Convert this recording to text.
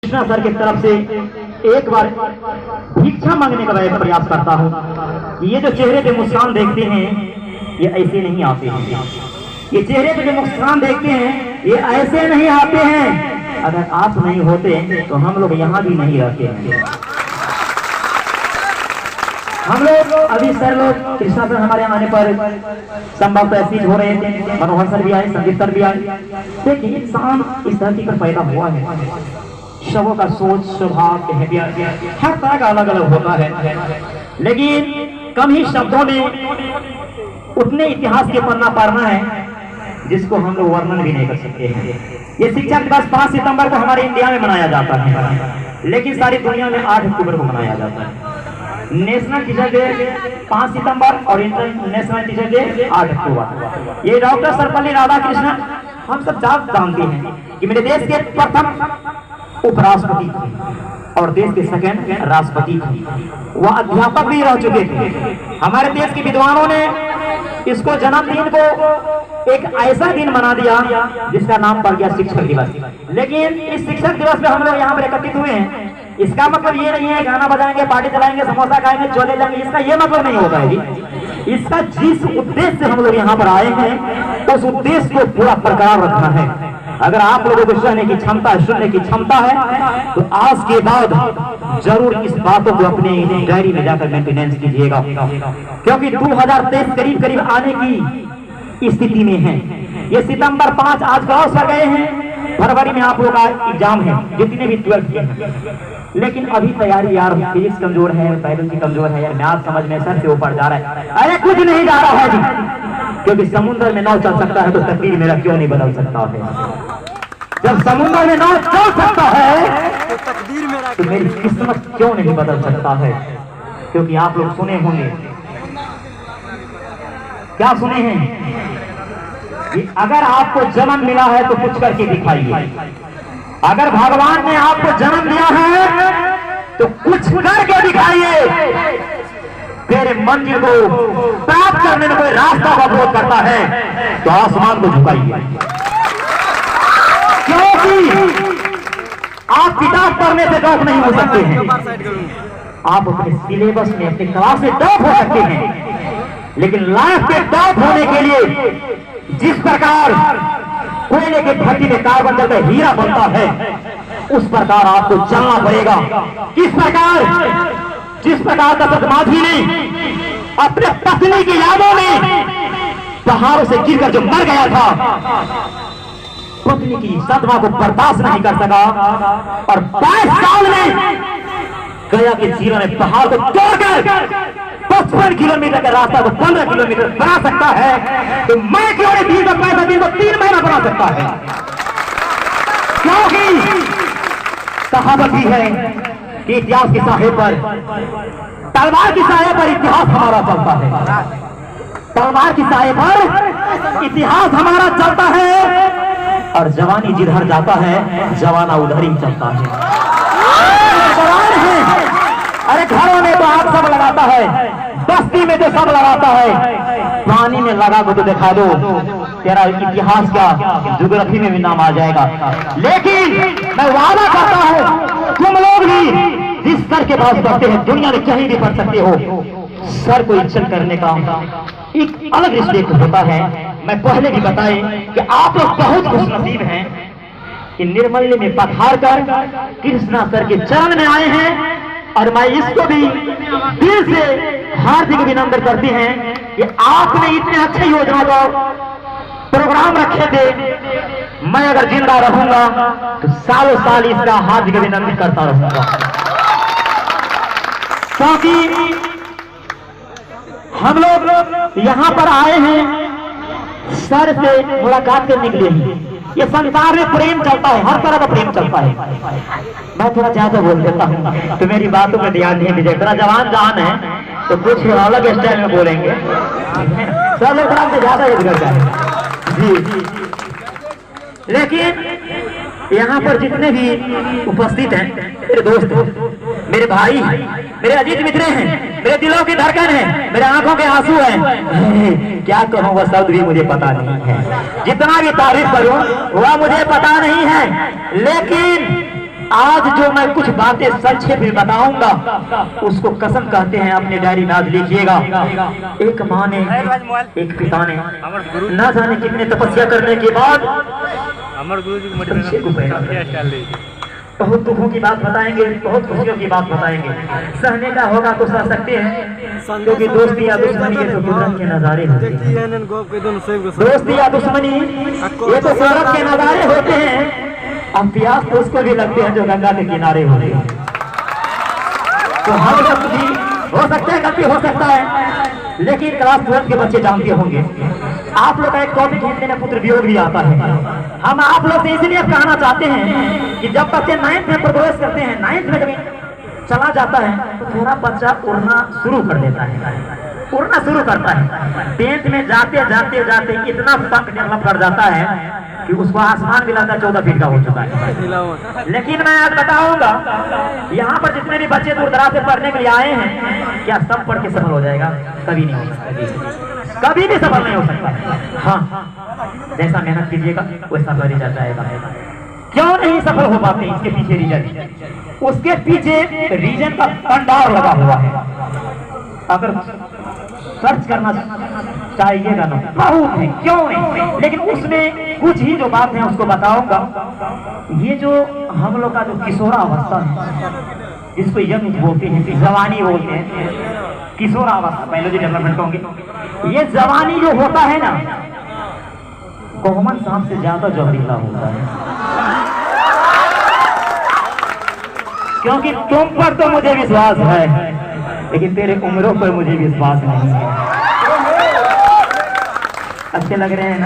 Krishna sir की तरफ से एक बार भिक्षा मांगने का मैं प्रयास करता हूँ कि ये जो चेहरे पे मुस्कान देखते हैं ये ऐसे नहीं आते हैं। ये चेहरे पे जो मुस्कान देखते हैं ये ऐसे नहीं आते हैं। अगर आप नहीं होते तो हम लोग यहाँ भी नहीं रहते हैं। हम लोग अभी सर लोग कृष्णा सर हमारे आने पर संभवतः ऐसी हो रहे थे, मनोहर सर भी आए, संदीप सर भी आए। देखिए इंसान इस धरती पर पैदा हुआ है, सबों का सोच स्वभाव हर तरह का अलग अलग होता है, लेकिन कम ही शब्दों में उतने इतिहास के पन्ना पारना है जिसको हम लोग वर्णन भी नहीं कर सकते हैं। ये शिक्षक दिवस 5 सितंबर को हमारे इंडिया में मनाया जाता है, लेकिन सारी दुनिया में 8 अक्टूबर को मनाया जाता है। नेशनल टीचर डे 5 सितंबर और इंटरनेशनल टीचर डे 8 अक्टूबर। ये डॉक्टर सर्वपल्ली राधाकृष्णन हम सब जानते हैं कि मेरे देश के प्रथम उपराष्ट्रपति थे और देश के सेकंड राष्ट्रपति थे। वह अध्यापक भी रह चुके थे। हमारे देश के विद्वानों ने इसको जन्मदिन को एक ऐसा दिन बना दिया जिसका नाम पड़ गया शिक्षक दिवस। लेकिन इस शिक्षक दिवस में हम लोग यहाँ पर एकत्रित हुए हैं, इसका मतलब ये नहीं है गाना बजाएंगे, पार्टी चलाएंगे, समोसा खाएंगे, चोले लेंगे, इसका ये मतलब नहीं होता है जी। इसका जिस उद्देश्य से हम लोग यहाँ पर आए हैं उस उद्देश्य को पूरा बरकरार रखना है। अगर आप लोगों को सहने की क्षमता है, सुनने की क्षमता है तो आज के बाद जरूर इस बातों को अपनी डायरी में जाकर मेंटेनेंस कीजिएगा, क्योंकि 2023 करीब करीब आने की स्थिति में है। ये सितंबर 5 आज क्रॉस कर गए हैं, फरवरी में आप लोग का एग्जाम है, जितने भी 12th के हैं। लेकिन अभी तैयारी यार, फिजिक्स कमजोर है, बायोलॉजी कमजोर है यार, मैथ समझ में सर से ऊपर जा रहा है। अरे कुछ नहीं जा रहा है जी, क्योंकि समुद्र में नाव चल सकता है तो तकदीर मेरा क्यों नहीं बदल सकता है। जब समुद्र में नाव चल सकता है तो मेरी किस्मत क्यों नहीं बदल सकता है। क्योंकि आप लोग सुने होंगे, क्या सुने हैं कि अगर आपको जन्म मिला है तो कुछ करके दिखाइए। अगर भगवान ने आपको जन्म दिया है तो कुछ करके दिखाइए। तेरे मंजिल को प्राप्त करने में कोई रास्ता अवरोध करता है तो आसमान को झुकाइए, क्योंकि आप किताब पढ़ने से टॉप नहीं हो सकते हैं। आप अपने सिलेबस में, अपने क्लास में टॉप हो सकते हैं, लेकिन लाइफ के टॉप होने के लिए जिस प्रकार कोयले के भट्टी में कार्बन जलकर हीरा बनता है उस प्रकार आपको चलना पड़ेगा। किस प्रकार, जिस प्रकार दशरथ मांझी ने अपने पत्नी की यादों में पहाड़ों से गिरकर जो मर गया था, पत्नी की सदमा को बर्दाश्त नहीं कर सका और 22 साल में गया के जीवन में पहाड़ को तोड़कर 55 किलोमीटर का रास्ता को 15 किलोमीटर बना सकता है, तो मैं क्यों नहीं 20 दिन को 3 महीना बना सकता है। क्योंकि कहावत भी है कि इतिहास की साहे पर, तलवार की साहे पर इतिहास हमारा चलता है। तलवार की साहे पर इतिहास हमारा चलता है और जवानी जिधर जाता है जवाना उधर ही चलता है। अरे घरों में तो आग सब लगाता है, बस्ती में तो सब लगाता है, पानी में लगा को तो दिखा दो, तेरा इतिहास का ज्योग्राफी में भी नाम आ जाएगा। लेकिन मैं वादा करता हूं तुम लोग भी जिस सर के पास पढ़ते हैं दुनिया में कहीं भी पढ़ सकते हो। सर को इज्जत करने का एक अलग रिस्पेक्ट होता है। मैं पहले भी बताए कि आप लोग बहुत खुशनसीब हैं कि निर्मल्य में पधार कर कृष्णा सर के चरण में आए हैं, और मैं इसको भी दिल से हार्दिक अभिनंदन करती हैं कि आपने इतने अच्छे योजना का प्रोग्राम रखे थे। मैं अगर जिंदा रहूंगा तो सालों साल इसका हार्दिक अभिनंदन करता रहूंगा, क्योंकि हम लोग यहाँ पर आए हैं सर से मुलाकात करने के लिए। ये संसार में प्रेम चलता है, हर तरह का प्रेम चलता है। मैं थोड़ा ज्यादा बोल देता हूँ तो मेरी बातों में ध्यान नहीं दीजिए। थोड़ा जवान जान है तो कुछ अलग स्टाइल में बोलेंगे, सब लोग थोड़ा ज्यादा युद्ध करता है जी। लेकिन यहाँ पर जितने भी उपस्थित हैं, मेरे दोस्त, मेरे भाई, मेरे अजीत मित्र हैं, मेरे दिलों की धड़कन है, मेरे आंखों के आंसू हैं, क्या कहूँ वह शब्द भी मुझे पता नहीं है। जितना भी तारीफ करूं वह मुझे पता नहीं है, लेकिन आज जो मैं कुछ बातें संक्षेप में बताऊंगा उसको कसम कहते हैं, अपने डायरी में आज लिखिएगा। एक माँ ने, एक पिता ने न जाने कितने तपस्या करने के बाद बच्चे को पैदा किया। बहुत दुखों की बात बताएंगे, बहुत खुशियों की बात बताएंगे। सहने का होगा तो सह सकते हैं, क्योंकि दोस्ती या दुश्मनी ये तो कुदरत के नजारे होते हैं। दोस्ती या दुश्मनी ये तो कुदरत के नजारे होते हैं। अब प्यास तो उसको भी लगते हैं जो गंगा के किनारे होते हैं। तो हम लोग भी हो सकते हैं, गलती हो सकता है, लेकिन क्लास 12 के बच्चे जानते होंगे। आप लोग का एक टॉपिक हिंदी में पुत्र वियोग भी आता है। हम आप लोग से इसलिए कहना चाहते हैं कि जब बच्चे 9th में प्रवेश करते हैं, 9th में चला जाता है तो थोड़ा बच्चा उड़ना शुरू कर देता है, उड़ना शुरू करता है। 10th में जाते जाते जाते इतना पंख डेवलप कर जाता है कि उसको आसमान भी लगता है 14 फीट का हो चुका है। लेकिन मैं आज बताऊंगा, यहाँ पर जितने भी बच्चे दूर दराज से पढ़ने के लिए आए हैं, क्या सब पढ़ के सफल हो जाएगा? कभी नहीं हो सकता, कभी भी सफल नहीं हो सकता। हाँ, जैसा मेहनत कीजिएगा वैसा रिजल्ट आएगा। क्यों नहीं सफल हो पाते? इसके पीछे रीजन, उसके पीछे रीजन का भंडार लगा हुआ है। अगर सर्च करना चाहिएगा ना, बहुत है, क्यों नहीं, लेकिन उसमें कुछ ही जो बात है उसको बताऊंगा। ये जो हम लोग का जो किशोरावस्था है, जिसको यंग बोलते हैं, जवानी बोलते हैं, किशोरावस्था बायोलॉजी डेवलपमेंट होंगे। ये जवानी जो होता है ना, कॉमन सेंस से ज्यादा जहरीला होता है। क्योंकि तुम पर तो मुझे विश्वास है, लेकिन तेरे उम्रों पर मुझे विश्वास नहीं है। अच्छे लग रहे हैं ना?